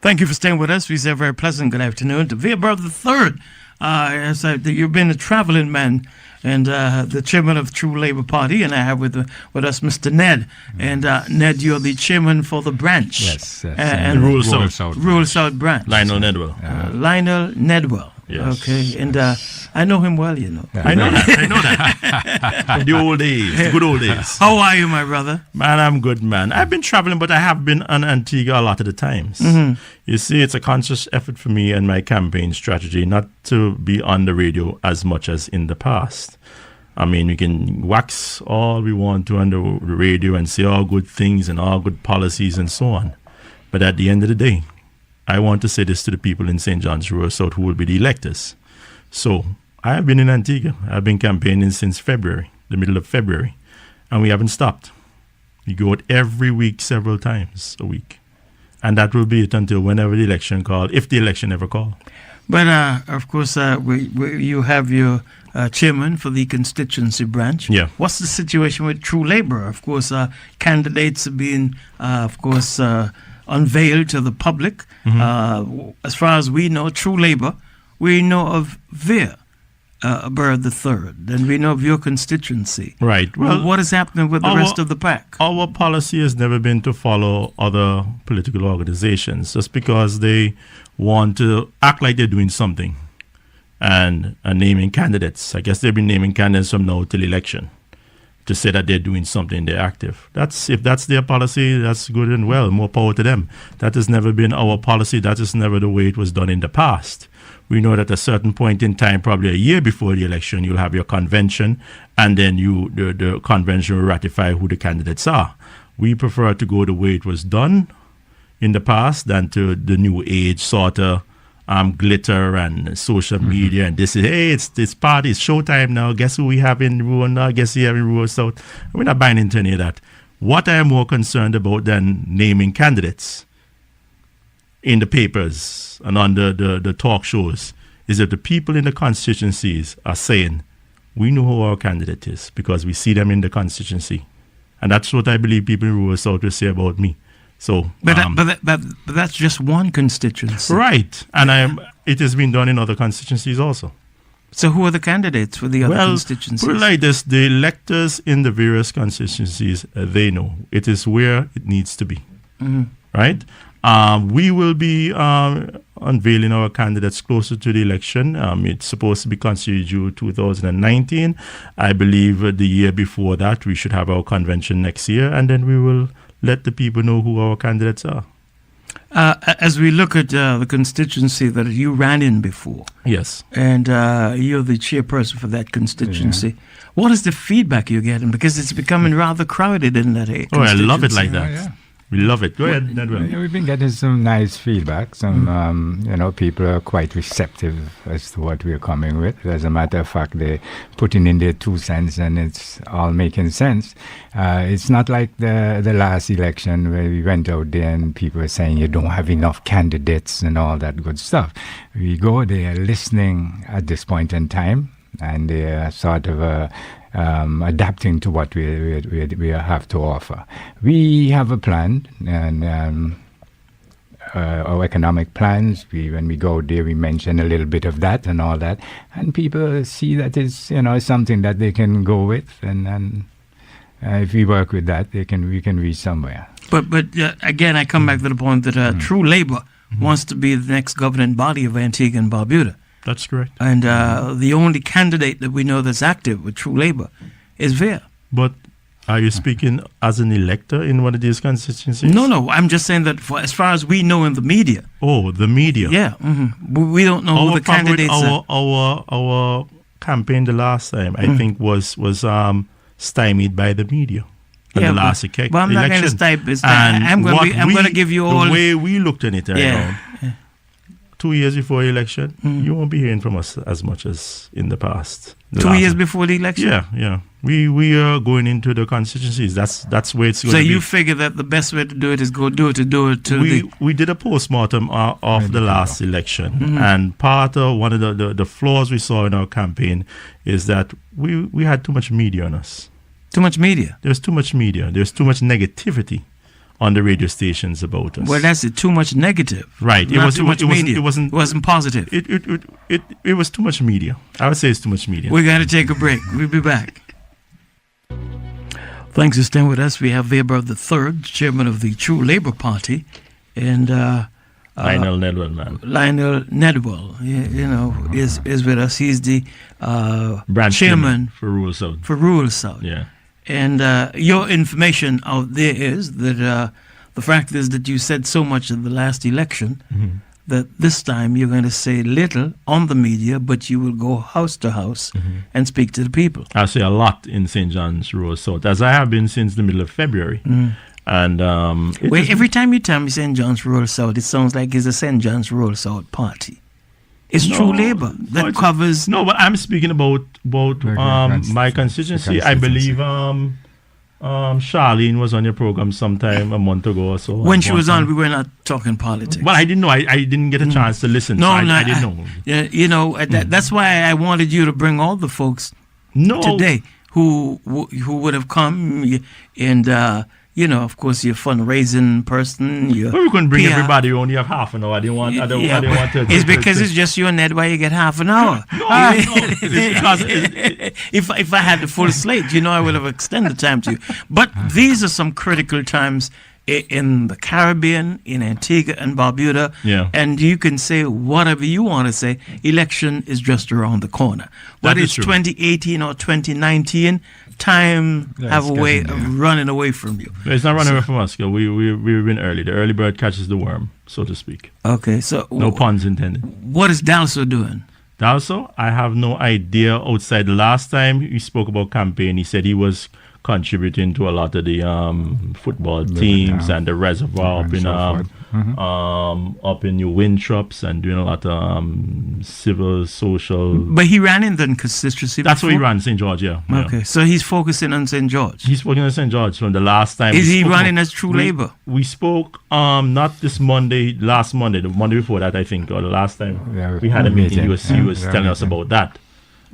Thank you for staying with us. We say a very pleasant good afternoon to Vere Brother III. You've been a traveling man and the chairman of True Labour Party, and I have with us Mr. Ned. And Ned, you're the chairman for the branch. Yes. And Rural South branch. Lionel Nedwell. Lionel Nedwell. Yes. Okay, and I know him well, you know. I know that. From the old days, the good old days. How are you, my brother? Man, I'm good, man. I've been traveling, but I have been on Antigua a lot of the times. Mm-hmm. You see, it's a conscious effort for me and my campaign strategy not to be on the radio as much as in the past. I mean, we can wax all we want to on the radio and say all good things and all good policies and so on. But at the end of the day, I want to say this to the people in St. John's Rural South who will be the electors. So I have been in Antigua. I've been campaigning since February, the middle of February, and we haven't stopped. We go out every week, several times a week. And that will be it until whenever the election called, if the election ever called. But, of course, you have your chairman for the constituency branch. Yeah. What's the situation with True Labour? Of course, candidates are being, unveiled to the public. Mm-hmm. As far as we know, True Labour, we know of Vere Bird III, and we know of your constituency. Right. Well, what is happening with the rest of the pack? Our policy has never been to follow other political organizations just because they want to act like they're doing something and naming candidates. I guess they've been naming candidates from now till election to say that they're doing something, they're active. If that's their policy, that's good and well. More power to them. That has never been our policy. That is never the way it was done in the past. We know that at a certain point in time, probably a year before the election, you'll have your convention, and then the convention will ratify who the candidates are. We prefer to go the way it was done in the past than to the new age sort of glitter and social media, and this is, hey, it's this party, it's showtime now. Guess who we have in Rural now? Guess who we have in Rural South? We're not buying into any of that. What I am more concerned about than naming candidates in the papers and on the talk shows is that the people in the constituencies are saying, we know who our candidate is because we see them in the constituency. And that's what I believe people in Rural South will say about me. So, but that's just one constituency, right? And it has been done in other constituencies also. So, who are the candidates for the other constituencies? Put it like this: the electors in the various constituencies, they know it is where it needs to be, right? We will be unveiling our candidates closer to the election. It's supposed to be constituted due 2019. I believe the year before that we should have our convention next year, and then we will let the people know who our candidates are. As we look at the constituency that you ran in before, yes, and you're the chairperson for that constituency, what is the feedback you're getting? Because it's becoming rather crowded in that constituency. Oh, I love it like that. Oh, yeah. We love it. Go ahead, Nedwell. Yeah, we've been getting some nice feedback. Some, people are quite receptive as to what we're coming with. As a matter of fact, they're putting in their 2 cents and it's all making sense. It's not like the last election where we went out there and people were saying you don't have enough candidates and all that good stuff. We go there listening at this point in time, and they're sort of adapting to what we have to offer. We have a plan, and our economic plans. When we go there, we mention a little bit of that and all that, and people see that it's something that they can go with, and if we work with that, we can reach somewhere. But again, I come back to the point that True Labour wants to be the next governing body of Antigua and Barbuda. That's correct. And the only candidate that we know that's active with True Labour is Vere. But are you speaking as an elector in one of these constituencies? No. I'm just saying that as far as we know in the media. Oh, the media. Yeah. We don't know who the candidates are. Our campaign the last time, I think, was stymied by the media. The last election. But I'm not going to stymie. I'm going to give you all. The way we looked at it around. 2 years before the election, you won't be hearing from us as much as in the past. 2 years before the election? Yeah. We are going into the constituencies. That's where it's going to be. So you figure that the best way to do it is go do it to we did a postmortem of the last election, and part of one of the flaws we saw in our campaign is that we had too much media on us. Too much media? There's too much media. There's too much negativity on the radio stations about us. Well, that's it. Too much negative. Right. Not too much media. It wasn't positive. It was too much media. I would say it's too much media. We got to take a break. We'll be back. Thanks for staying with us. We have Vere III, chairman of the True Labour Party, and Lionel Nedwell, man. Lionel Nedwell, is with us. He's the branch chairman for Rural South. For Rural South. Yeah. And your information out there is that the fact is that you said so much in the last election that this time you're going to say little on the media, but you will go house to house and speak to the people. I say a lot in St. John's Rural South, as I have been since the middle of February. And every time you tell me St. John's Rural South, it sounds like it's a St. John's Rural South party. It's True Labour that covers. No, but I'm speaking about my constituency. I believe Charlene was on your program sometime a month ago or so. When she was on, we were not talking politics. Well, I didn't know. I didn't get a chance to listen. No, so I didn't know. That's why I wanted you to bring all the folks today who would have come and. Of course, you're a fundraising person. Well, we couldn't bring everybody. We only have half an hour. I didn't want to. It's because it's just you and Ned. Why you get half an hour? No. It's because if I had the full slate, I would have extended time to you. But these are some critical times in the Caribbean, in Antigua and Barbuda. Yeah. And you can say whatever you want to say. Election is just around the corner. Whether it's 2018 or 2019. Time have a way of running away from you. It's not running away from us. We win early. The early bird catches the worm, so to speak. Okay, so no puns intended. What is Dalso doing? Dalso, I have no idea. Outside the last time he spoke about campaign, he said he was contributing to a lot of the football teams and the reservoir up in New Winthrops and doing a lot of civil, social. But he ran in the constituency. That's where he ran, St. George, yeah. Okay, so he's focusing on St. George. He's focusing on St. George from the last time. Is he running as True Labour? We spoke not this Monday, last Monday, the Monday before that, I think, or the last time we had a meeting. He was telling us about that.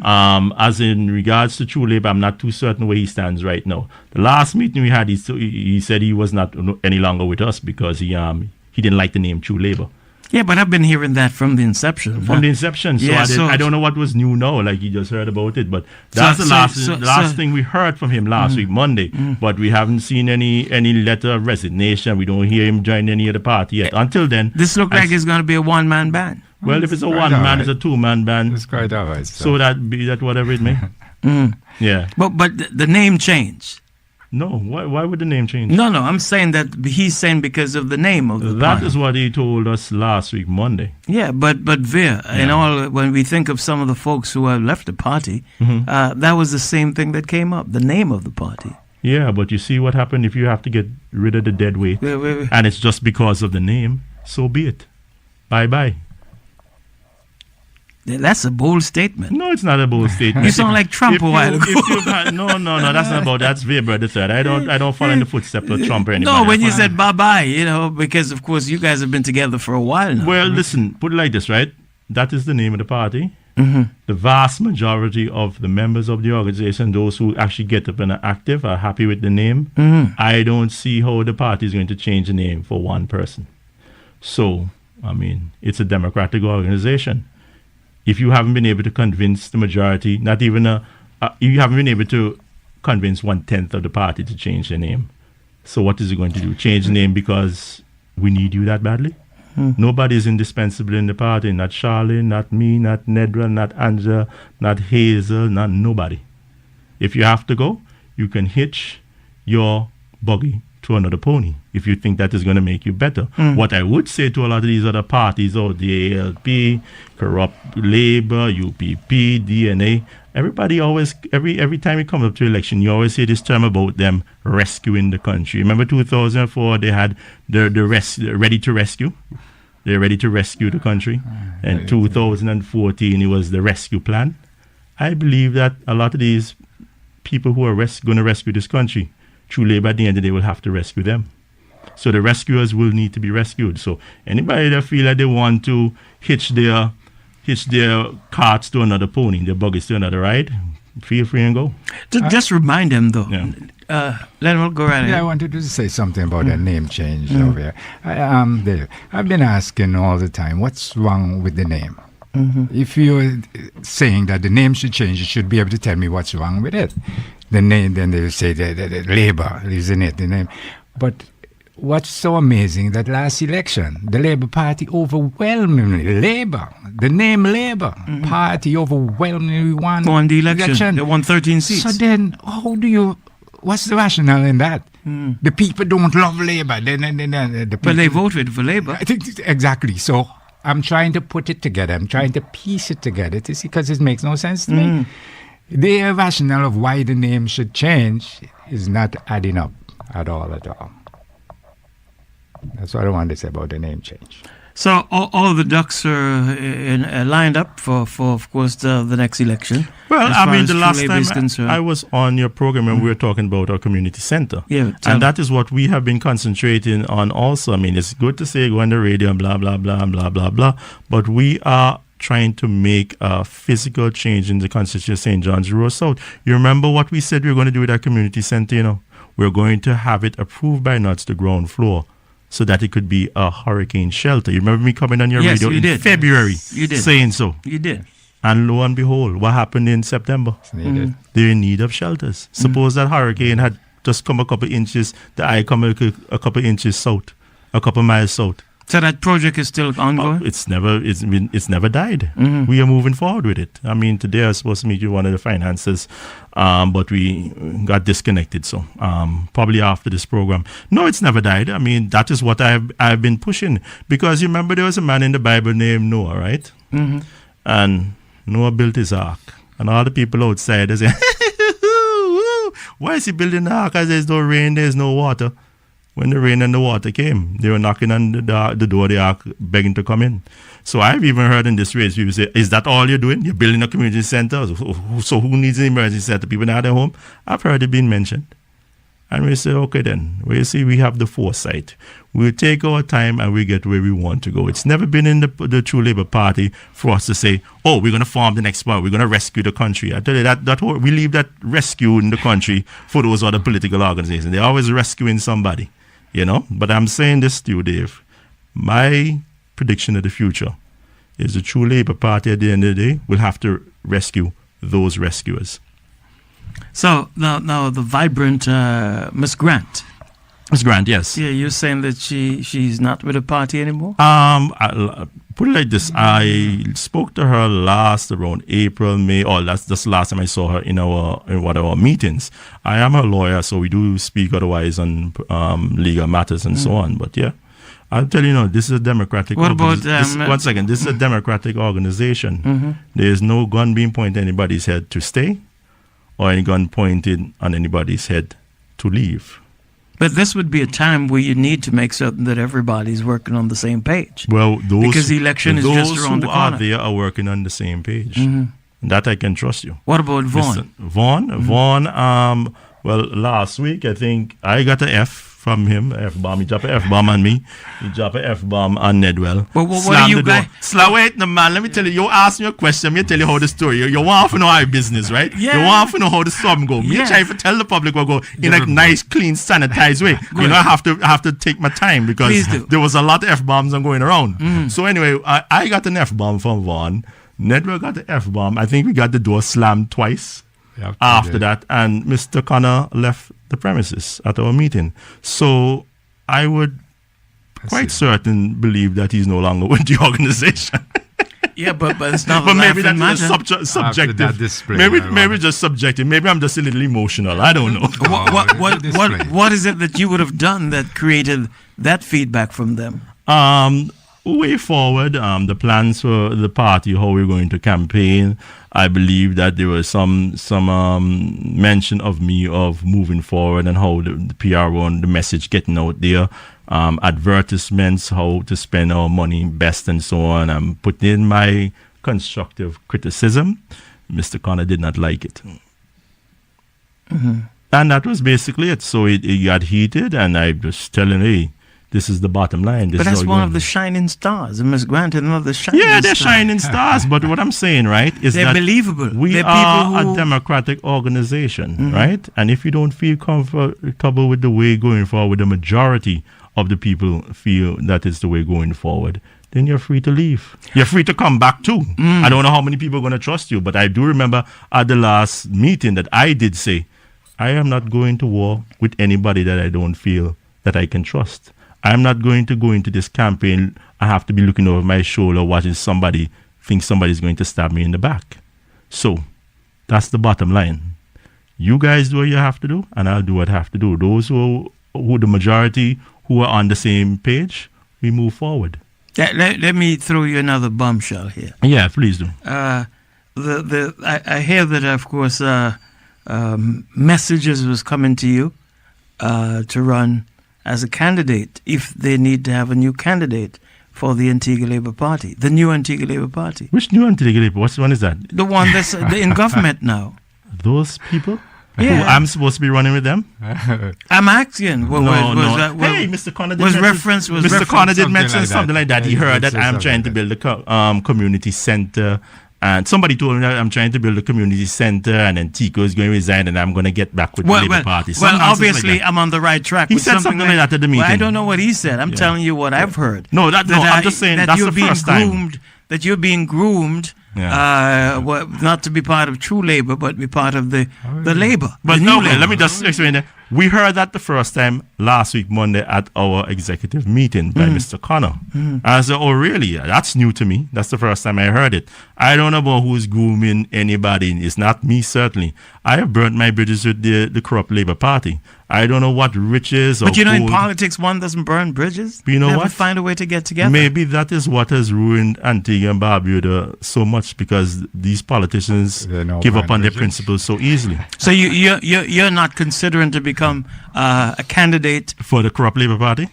As in regards to True Labour, I'm not too certain where he stands right now. The last meeting we had, he said he was not any longer with us because he didn't like the name True Labour. Yeah, but I've been hearing that from the inception. From the inception, so I don't know what was new now. Like you just heard about it, but that's the last thing we heard from him last week, Monday. But we haven't seen any letter of resignation. We don't hear him join any other party yet. Until then, this looks like it's going to be a one-man band. Well, if it's a one-man, it's a two-man band. It's quite all right. So that whatever it may. Yeah. But the name changed. No, why would the name change? No, I'm saying that he's saying because of the name of the That party. is what he told us last week, Monday. Yeah, but Vere, when we think of some of the folks who have left the party, that was the same thing that came up, the name of the party. Yeah, but you see what happened if you have to get rid of the dead weight, and it's just because of the name, so be it. Bye-bye. That's a bold statement. No, it's not a bold statement. You sound like Trump a while ago. No, that's not about that. That's Vere III. I don't follow in the footsteps of Trump or anybody. No, when you said bye-bye, because, of course, you guys have been together for a while now. Well, listen, put it like this, right? That is the name of the party. The vast majority of the members of the organization, those who actually get up and are active, are happy with the name. I don't see how the party is going to change the name for one person. So, it's a democratic organization. If you haven't been able to convince the majority, not even you haven't been able to convince 1/10 of the party to change their name. So what is it going to do? Change the name because we need you that badly? Nobody is indispensable in the party. Not Charlene, not me, not Nedra, not Angela, not Hazel, not nobody. If you have to go, you can hitch your buggy to another pony if you think that is going to make you better. What I would say to a lot of these other parties, the ALP, Corrupt Labour, UPP, DNA, everybody always, every time it comes up to election, you always hear this term about them rescuing the country. Remember 2004, they had the ready to rescue. They're ready to rescue the country. And 2014, it was the rescue plan. I believe that a lot of these people who are going to rescue this country, True Labour at the end of the day will have to rescue them. So the rescuers will need to be rescued. So anybody that feel like they want to hitch their carts to another pony, their buggies to another ride, feel free and go. Just remind him, though. Yeah. Leonard, go right ahead. Yeah, I wanted to say something about that name change over here. Dave, I've been asking all the time, what's wrong with the name? If you're saying that the name should change, you should be able to tell me what's wrong with it. The name, then they will say the Labour is in it, the name. But what's so amazing that last election, the Labour Party overwhelmingly, the name Labour Party overwhelmingly won the election. They won 13 seats. So then, what's the rationale in that? The people don't love Labour. But they voted for Labour. I think exactly. So I'm trying to put it together. I'm trying to piece it together to see, because it makes no sense to me. The rationale of why the name should change is not adding up at all. That's what I wanted to say about the name change. So all the ducks are lined up for of course, the next election. Well, I mean, the last time I was on your program and we were talking about our community center. Yeah, and that is what we have been concentrating on also. I mean, it's good to say go on the radio and blah, blah, blah, blah, blah, blah. But we are trying to make a physical change in the constituency of St. John's Road South. You remember what we said we were going to do with our community center, We're going to have it approved by NUTS, the ground floor, so that it could be a hurricane shelter. You remember me coming on your radio in February saying so? You did. And lo and behold, what happened in September? They're in need of shelters. Suppose that hurricane had just come a couple inches, the eye come a couple inches south, a couple miles south. So that project is still ongoing? It's never died. We are moving forward with it. I mean, today I was supposed to meet with one of the financiers, but we got disconnected. So probably after this program. No, it's never died. I mean, that is what I've been pushing. Because you remember there was a man in the Bible named Noah, right? And Noah built his ark. And all the people outside, they say, why is he building the ark? Because there's no rain, there's no water. When the rain and the water came, they were knocking on the door of the ark, begging to come in. So I've even heard in this race, people say, is that all you're doing? You're building a community center? So who needs an emergency center? People not at home? I've heard it being mentioned. And we say, okay then, we see we have the foresight. We'll take our time and we get where we want to go. It's never been in the True Labour Party for us to say, oh, we're going to form the next party. We're going to rescue the country. I tell you, that we leave that rescue in the country for those other political organizations. They're always rescuing somebody. But I'm saying this to you, Dave. My prediction of the future is the True Labour Party at the end of the day will have to rescue those rescuers. So now the vibrant Miss Grant. Miss Grant, yes. Yeah, you're saying that she's not with the party anymore? I put it like this. I spoke to her last around April, May, or that's the last time I saw her in one of our meetings. I am her lawyer, so we do speak otherwise on legal matters and so on. But yeah, I'll tell you, this is a democratic. What about one second? This is a democratic organization. There is no gun being pointed at anybody's head to stay, or any gun pointed on anybody's head to leave. But this would be a time where you need to make certain that everybody's working on the same page. Well, because the election is just around the corner. Those who are there are working on the same page. That I can trust you. What about Vaughn? Vaughn, well, last week I think I got an F from him, F-bomb. He dropped an F-bomb on me. He dropped an F-bomb on Nedwell. Well, what are you guys? Wait, no, man, let me tell you. You ask me a question, me tell you how the story. You want to know our business, right? Yeah. You want to know how the storm go. Me try to tell the public what go in a nice, clean, sanitized way. I have to take my time because there was a lot of F-bombs going around. So anyway, I got an F-bomb from Vaughn. Nedwell got the F-bomb. I think we got the door slammed twice. After that, and Mr. Connor left the premises at our meeting. So I would quite certain believe that he's no longer with the organization. Yeah, but it's not. But maybe that's subjective. Maybe just subjective. Maybe I'm just a little emotional. I don't know. What is it that you would have done that created that feedback from them? Way forward, the plans for the party, how we're going to campaign. I believe that there was some mention of me of moving forward and how the PR and the message getting out there, advertisements, how to spend our money best and so on. I'm putting in my constructive criticism. Mr. Connor did not like it. And that was basically it. So it got heated and I was telling, hey, This is the bottom line. This But is that's how one you- of the shining stars. And Ms. Grant is another shining star. Yeah, they're shining stars. But what I'm saying, right, is They're that believable. we They're are people who- a democratic organization, right? And if you don't feel comfortable with the way going forward, the majority of the people feel that is the way going forward, then you're free to leave. You're free to come back too. I don't know how many people are going to trust you, but I do remember at the last meeting that I did say, I am not going to war with anybody that I don't feel that I can trust. I'm not going to go into this campaign. I have to be looking over my shoulder watching somebody think somebody's going to stab me in the back. So that's the bottom line. You guys do what you have to do, and I'll do what I have to do. Those who the majority who are on the same page, we move forward. Let me throw you another bombshell here. Yeah, please do. I hear that, of course, messages was coming to you to run as a candidate if they need to have a new candidate for the Antigua Labour Party, the new Antigua Labour Party. Which new Antigua Labour? Which one is that? The one that's in government now. Those people? Yeah. Who I'm supposed to be running with them? I'm asking. No. Hey, Mr. Connor did was mention- reference was Mr. reference Connor did something mention like that. something like that. He Yeah, heard he that said I'm something trying to like build a community center. And somebody told me that I'm trying to build a community center, and then Tico is going to resign, and I'm going to get back with the Labour Party. Some Well, nonsense like obviously, that. I'm on the right track. He with said something like that at the Well, I meeting. don't know what he said. I'm telling you what I've heard. No, I'm just saying that's you're the being first time. groomed. That you're being groomed, not to be part of True Labour, but be part of the Labour. But the no, new Labour. let me just explain that. We heard that the first time last week, Monday, at our executive meeting by Mr. Connor. I said, oh, really? That's new to me. That's the first time I heard it. I don't know about who's grooming anybody. It's not me, certainly. I have burnt my bridges with the corrupt Labour Party. I don't know what riches or But you know, in gold- politics, one doesn't burn bridges. You know Never what? find a way to get together. Maybe that is what has ruined Antigua and Barbuda so much, because these politicians They know give up burn on their bridges. principles so easily. So you're not considering to become a candidate For the corrupt Labour Party,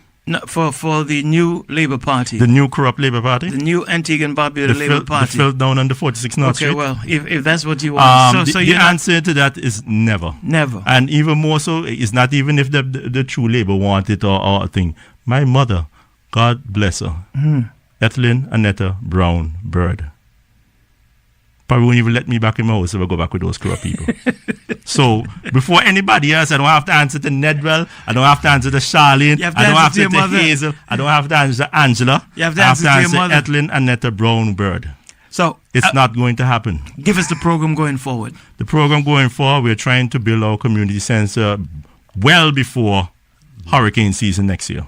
for the new Labour Party, the new corrupt Labour Party, the new Antigua and Barbuda the Labour Party. filled down on the 46 North Okay, Street. well, if that's what you want, The you're not- answer to that is never. never. And even more so, it's not even if the true Labour want it or a thing. My mother, God bless her, Ethelyn Annetta Brown Bird, probably won't even let me back in my house if I go back with those corrupt people. So before anybody else, I don't have to answer to Nedwell. I don't have to answer to Charlene. You have to I don't answer have to your to mother. Hazel. I don't have to answer to Angela. You have to I answer to your mother. Ethelyn Annetta Brown Bird. So It's not going to happen. give us the program going forward. The program going forward, we're trying to build our community center well before hurricane season next year.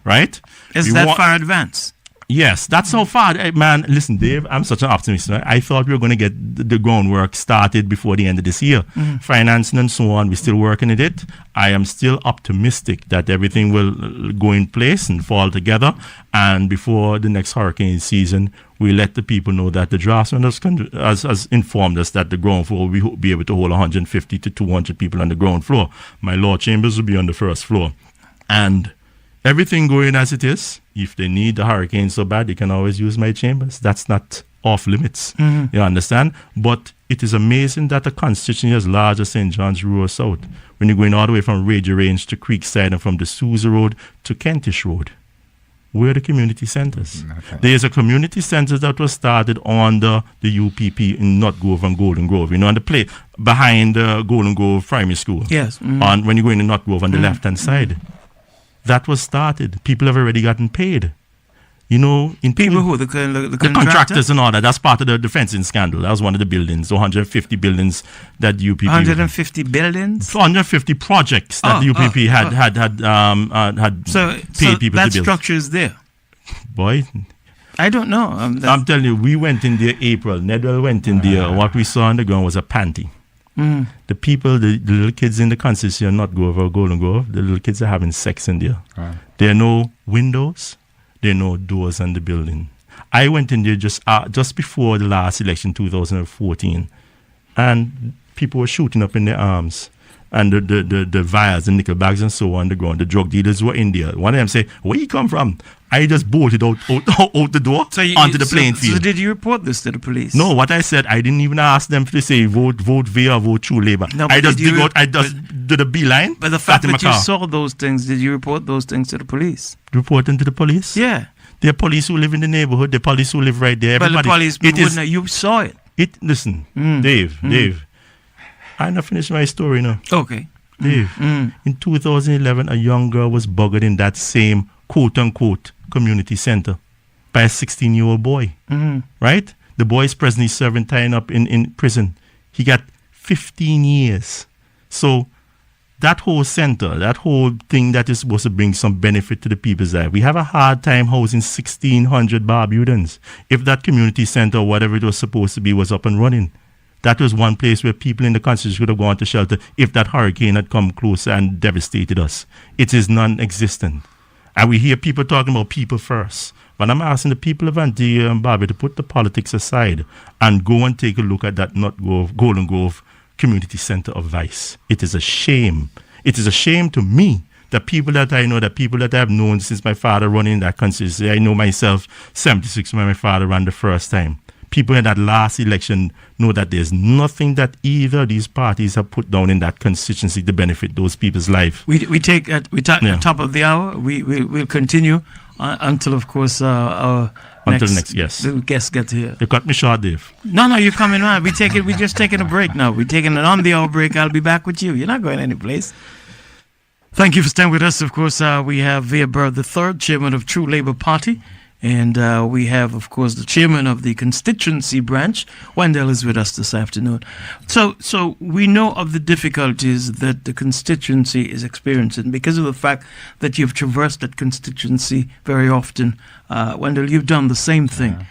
Right? Is We that want- far advanced? Yes, that's so far. Man, listen, Dave, I'm such an optimist. Right? I thought we were going to get the groundwork started before the end of this year. Financing and so on, we're still working at it. I am still optimistic that everything will go in place and fall together. And before the next hurricane season, we let the people know that the draftsman has informed us that the ground floor will be able to hold 150 to 200 people on the ground floor. My law chambers will be on the first floor. And everything going as it is, if they need the hurricane so bad, they can always use my chambers. That's not off limits. You understand? But it is amazing that a constituency as large as St. John's Rural South, when you're going all the way from Radio Range to Creekside and from the Sousa Road to Kentish Road, we're the community centers. Okay. There's a community center that was started under the UPP in North Grove and Golden Grove, on the play behind Golden Grove Primary School. Yes. On when you go into North Grove on the left-hand side. That was started. People have already gotten paid. In People who the the contractor? contractors and all that. That's part of the fencing scandal. That was one of the buildings, the 150 buildings that UPP 150 buildings. 150 projects that the UPP had So paid people that to build. structure is there. Boy, I don't know. I'm telling you, we went in there April. Nedwell went in there. What we saw on the ground was a panty. The people, the little kids in the constituency are not Grove or Golden Grove. The little kids are having sex in there. There are no windows. There are no doors on the building. I went in there just before the last election, 2014, and people were shooting up in their arms. and the vials and nickel bags and so on the ground. The drug dealers were in there. One of them say, "Where you come from?" I just bolted out the door onto the playing field. So did you report this to the police? No, what I said, I didn't even ask them to say vote Vere, vote True Labour. No, I just did a beeline. But the fact that you saw those things, did you report those things to the police? Report them to the police? Yeah. There are police who live in the neighborhood. The police who live right there. Everybody. But the police, you saw it. Listen, Dave, I'm not finished my story now. Okay. Dave, in 2011, a young girl was buggered in that same quote-unquote community center by a 16-year-old boy, right? The boy is presently serving time up in prison. He got 15 years. So that whole center, that whole thing that is supposed to bring some benefit to the people's life, we have a hard time housing 1,600 Barbudans. If that community center, whatever it was supposed to be, was up and running, that was one place where people in the country should have gone to shelter if that hurricane had come closer and devastated us. It is non-existent. And we hear people talking about people first. But I'm asking the people of Antigua and Barbuda to put the politics aside and go and take a look at that Golden Grove Community Center of Vice. It is a shame. It is a shame to me that people that I know, that people that I have known since my father running that constituency, I know myself, 76 when my father ran the first time. People in that last election know that there's nothing that either of these parties have put down in that constituency to benefit those people's life. We take top of the hour. We'll continue until, of course, our next guest gets here. You cut me short, Dave. No, you're coming on. We're just taking a break now. We're taking an on-the-hour break. I'll be back with you. You're not going anyplace. Thank you for staying with us. Of course, we have Vere III, Chairman of True Labour Party. And we have, of course, the chairman of the constituency branch. Wendell is with us this afternoon. So we know of the difficulties that the constituency is experiencing because of the fact that you've traversed that constituency very often. Wendell, you've done the same thing.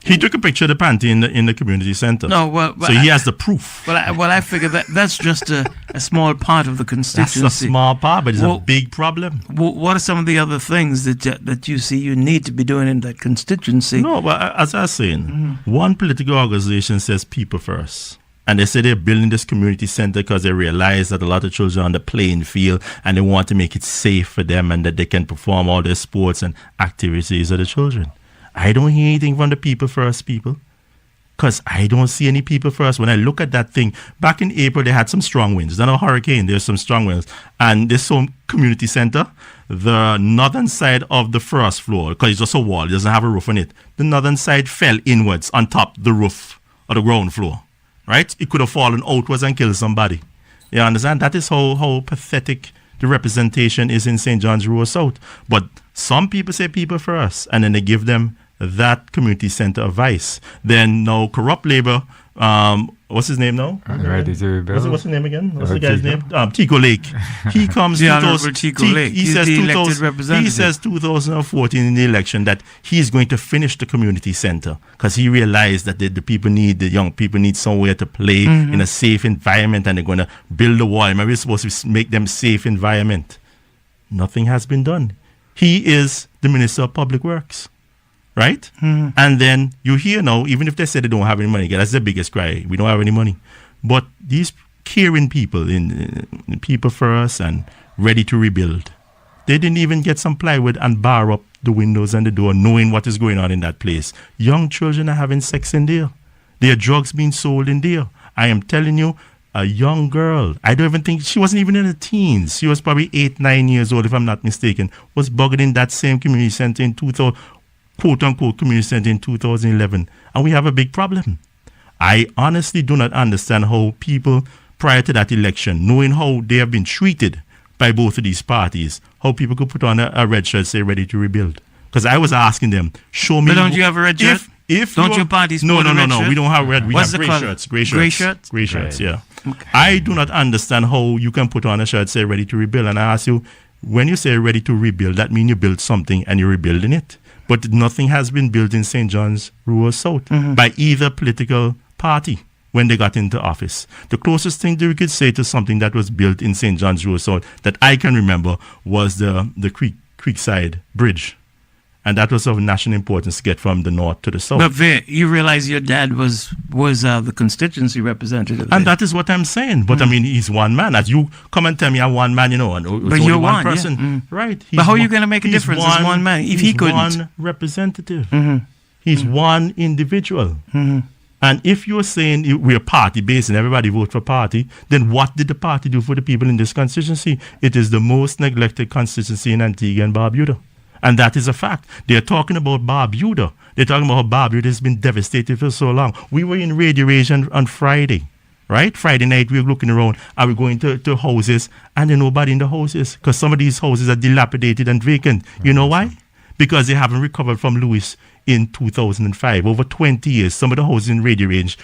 He took a picture of the panty in the community center. So he has the proof. I figure that's just a small part of the constituency. That's a small part, but it's a big problem. What are some of the other things that you see you need to be doing in that constituency? No, but as I was saying, one political organization says people first. And they say they're building this community center because they realize that a lot of children are on the playing field and they want to make it safe for them and that they can perform all their sports and activities of the children. I don't hear anything from the people first people because I don't see any people first. When I look at that thing, back in April, they had some strong winds. Then a hurricane, there's some strong winds. And this home community center, the northern side of the first floor, because it's just a wall, it doesn't have a roof on it. The northern side fell inwards on top of the roof of the ground floor, right? It could have fallen outwards and killed somebody. You understand? That is how pathetic the representation is in St. John's Rural South. But some people say people first, and then they give them that community center of Vice. Then now corrupt labor, what's his name now? Ready to rebuild. What's his name again? What's the guy's name? Tico Lake. He comes the Honorable Tico Lake. He's the elected representative. He says 2014 in the election that he's going to finish the community center because he realized that the young people need somewhere to play in a safe environment, and they're going to build a wall. Maybe we're supposed to make them safe environment. Nothing has been done. He is the Minister of Public Works. Right? And then you hear now, even if they say they don't have any money, that's the biggest cry. We don't have any money. But these caring people, in people first and ready to rebuild, they didn't even get some plywood and bar up the windows and the door, knowing what is going on in that place. Young children are having sex in there. There are drugs being sold in there. I am telling you, a young girl, I don't even think, she wasn't even in her teens. She was probably 8-9 years old, if I'm not mistaken, was bugged in that same community center in 2000. Quote-unquote community center in 2011, and we have a big problem. I honestly do not understand how people prior to that election, knowing how they have been treated by both of these parties, how people could put on a red shirt, say ready to rebuild. Because I was asking them, show me. But don't you have a red shirt? If don't your parties? No, we don't have red. We What's have gray shirts. Gray shirts. Gray shirts. Yeah. Okay. I do not understand how you can put on a shirt, say ready to rebuild, and I ask you, when you say ready to rebuild, that means you build something and you're rebuilding it. But nothing has been built in St. John's Rural South by either political party when they got into office. The closest thing that we could say to something that was built in St. John's Rural South that I can remember was the Creekside Bridge. And that was of national importance to get from the north to the south. But Vere, you realize your dad was the constituency representative. And that is what I'm saying. But I mean, he's one man. As you come and tell me I'm one man, and but you're one one person. Yeah. Right. But how are you going to make a difference as one man if he couldn't? He's one representative. He's one individual. And if you're saying we're party-based and everybody vote for party, then what did the party do for the people in this constituency? It is the most neglected constituency in Antigua and Barbuda. And that is a fact. They're talking about Barbuda. They're talking about how Barbuda has been devastated for so long. We were in Radio Range on Friday, right? Friday night, we were looking around and we're going to houses and there's nobody in the houses because some of these houses are dilapidated and vacant. You know why? Because they haven't recovered from Lewis in 2005. Over 20 years, some of the houses in Radio Range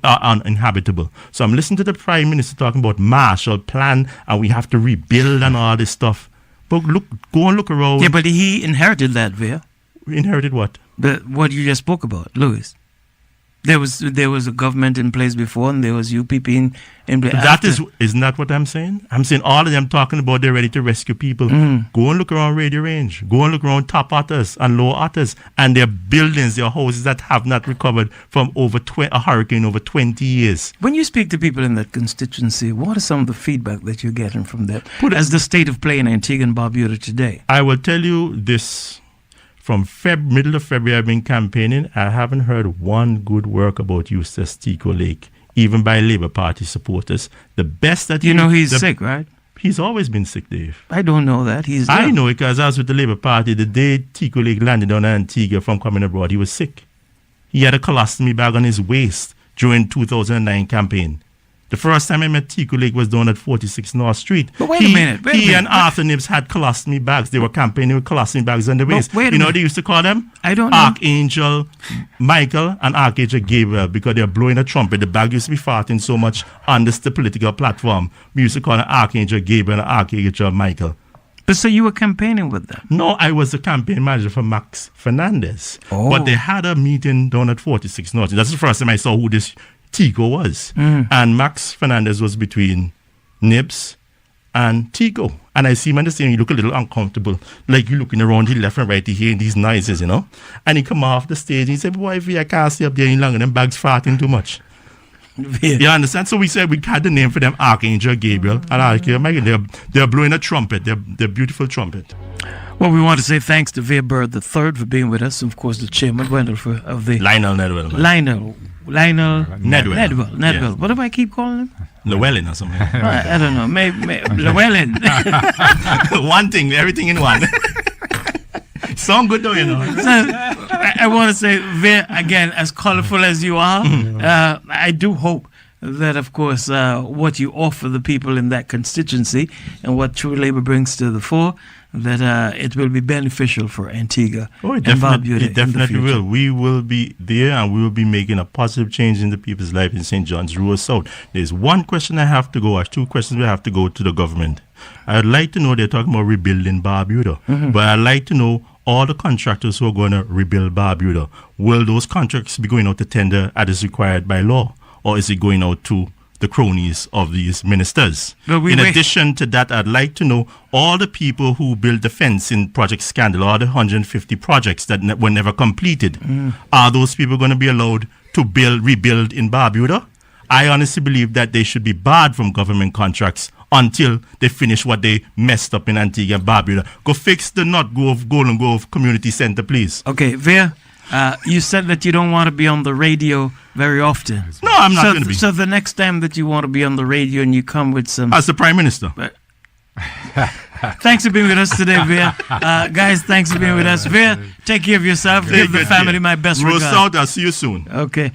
are uninhabitable. So I'm listening to the Prime Minister talking about Marshall Plan and we have to rebuild and all this stuff. But go and look around. Yeah, but he inherited that, Vere. Inherited what? What you just spoke about, Lewis. There was a government in place before, and there was UPP in place. Isn't that what I'm saying? I'm saying all of them talking about they're ready to rescue people. Go and look around Radio Range. Go and look around Top Otters and Low Otters, and their buildings, their houses that have not recovered from a hurricane over 20 years. When you speak to people in that constituency, what are some of the feedback that you're getting from them as the state of play in Antigua and Barbuda today? I will tell you this. From middle of February, I've been campaigning. I haven't heard one good work about Eustace Tico Lake, even by Labour Party supporters. The best that he's sick, right? He's always been sick, Dave. I don't know that. I know it because I was with the Labour Party the day Tico Lake landed on Antigua from coming abroad. He was sick. He had a colostomy bag on his waist during 2009 campaign. The first time I met Tico Lake was down at 46 North Street. But wait a minute. He and Arthur Nibs had colostomy bags. They were campaigning with colostomy bags on the waist. You know what they used to call them? I don't know. Archangel Michael and Archangel Gabriel because they're blowing a trumpet. The bag used to be farting so much on the political platform. We used to call them Archangel Gabriel and Archangel Michael. But so you were campaigning with them? No, I was the campaign manager for Max Fernandez. Oh. But they had a meeting down at 46 North. That's the first time I saw who this Tico was. And Max Fernandez was between Nibs and Tico. And I see him on the scene, you look a little uncomfortable. Like you're looking around, he left and right, he hearing these noises, And he come off the stage and he said, boy, I can't stay up there any longer, them bags farting too much. Yeah. You understand? So we said we had the name for them, Archangel Gabriel and Archangel Michael. They're blowing a trumpet. They're beautiful trumpet. Well, we want to say thanks to Vere III for being with us. Of course, the chairman of the Lionel Nedwell. Lionel Nedwell. Yes. What do I keep calling him? Llewellyn or something. I don't know. Maybe Llewellyn. One thing, everything in one. Sound good though, So, I want to say, Vere, again, as colorful as you are, I do hope that, of course, what you offer the people in that constituency and what True Labour brings to the fore, that it will be beneficial for Antigua and Barbuda. It definitely will. We will be there and we will be making a positive change in the people's life in St. John's Rural South. There's one question I have to go, or two questions we have to go to the government. I'd like to know, they're talking about rebuilding Barbuda, but I'd like to know all the contractors who are going to rebuild Barbuda, will those contracts be going out to tender as is required by law, or is it going out to the cronies of these ministers? In addition to that, I'd like to know all the people who built the fence in Project Scandal, all the 150 projects that were never completed. Are those people going to be allowed to rebuild in Barbuda? I honestly believe that they should be barred from government contracts until they finish what they messed up in Antigua and Barbuda. Go fix the Golden Grove Community Center, please. Okay, Vere, you said that you don't want to be on the radio very often. No, I'm not going to be. So the next time that you want to be on the radio and you come with some... As the Prime Minister. Thanks for being with us today, Vere. Guys, thanks for being with us. Vere, take care of yourself. Give the family my best regards. Roll out. I'll see you soon. Okay.